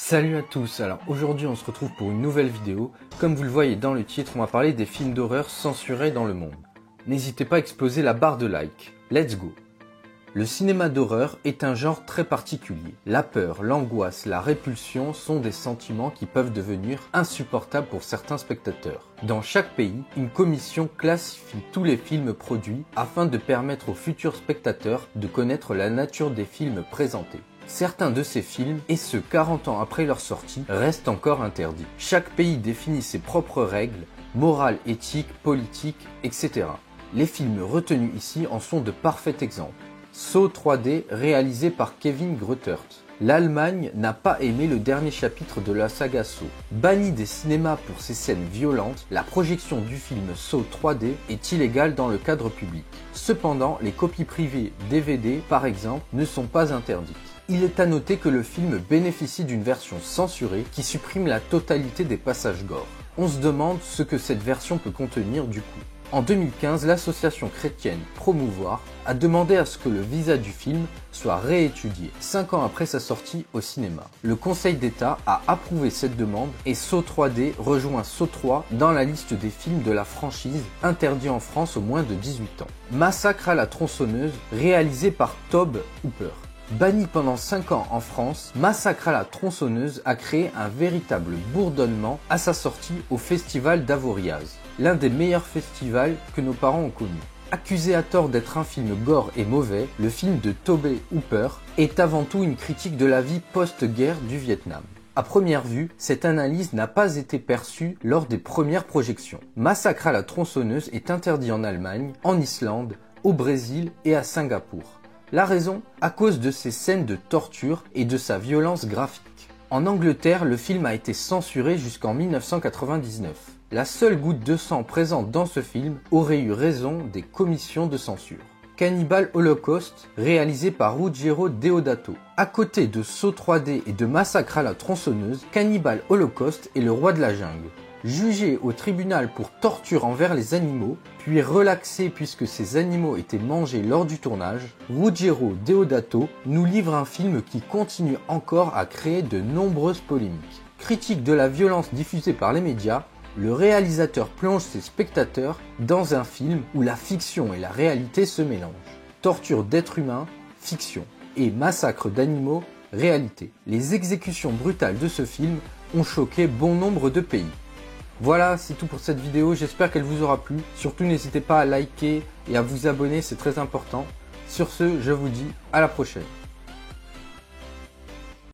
Salut à tous, alors aujourd'hui on se retrouve pour une nouvelle vidéo. Comme vous le voyez dans le titre, on va parler des films d'horreur censurés dans le monde. N'hésitez pas à exploser la barre de like. Let's go! Le cinéma d'horreur est un genre très particulier. La peur, l'angoisse, la répulsion sont des sentiments qui peuvent devenir insupportables pour certains spectateurs. Dans chaque pays, une commission classifie tous les films produits afin de permettre aux futurs spectateurs de connaître la nature des films présentés. Certains de ces films, et ce 40 ans après leur sortie, restent encore interdits. Chaque pays définit ses propres règles, morales, éthiques, politiques, etc. Les films retenus ici en sont de parfaits exemples. Saw 3D réalisé par Kevin Greutert. L'Allemagne n'a pas aimé le dernier chapitre de la saga Saw. Banni des cinémas pour ses scènes violentes, la projection du film Saw 3D est illégale dans le cadre public. Cependant, les copies privées DVD, par exemple, ne sont pas interdites. Il est à noter que le film bénéficie d'une version censurée qui supprime la totalité des passages gore. On se demande ce que cette version peut contenir du coup. En 2015, l'association chrétienne Promouvoir a demandé à ce que le visa du film soit réétudié 5 ans après sa sortie au cinéma. Le Conseil d'État a approuvé cette demande et Saw 3D rejoint Saw 3 dans la liste des films de la franchise interdits en France aux moins de 18 ans. Massacre à la tronçonneuse réalisé par Tobe Hooper. Banni pendant 5 ans en France, Massacre à la tronçonneuse a créé un véritable bourdonnement à sa sortie au festival d'Avoriaz, l'un des meilleurs festivals que nos parents ont connus. Accusé à tort d'être un film gore et mauvais, le film de Tobe Hooper est avant tout une critique de la vie post-guerre du Vietnam. À première vue, cette analyse n'a pas été perçue lors des premières projections. Massacre à la tronçonneuse est interdit en Allemagne, en Islande, au Brésil et à Singapour. La raison, à cause de ses scènes de torture et de sa violence graphique. En Angleterre, le film a été censuré jusqu'en 1999. La seule goutte de sang présente dans ce film aurait eu raison des commissions de censure. Cannibal Holocaust, réalisé par Ruggero Deodato. À côté de Saw 3D et de Massacre à la tronçonneuse, Cannibal Holocaust est le roi de la jungle. Jugé au tribunal pour torture envers les animaux, puis relaxé puisque ces animaux étaient mangés lors du tournage, Ruggero Deodato nous livre un film qui continue encore à créer de nombreuses polémiques. Critique de la violence diffusée par les médias, le réalisateur plonge ses spectateurs dans un film où la fiction et la réalité se mélangent. Torture d'êtres humains, fiction, et massacre d'animaux, réalité. Les exécutions brutales de ce film ont choqué bon nombre de pays. Voilà, c'est tout pour cette vidéo, j'espère qu'elle vous aura plu. Surtout n'hésitez pas à liker et à vous abonner, c'est très important. Sur ce, je vous dis à la prochaine.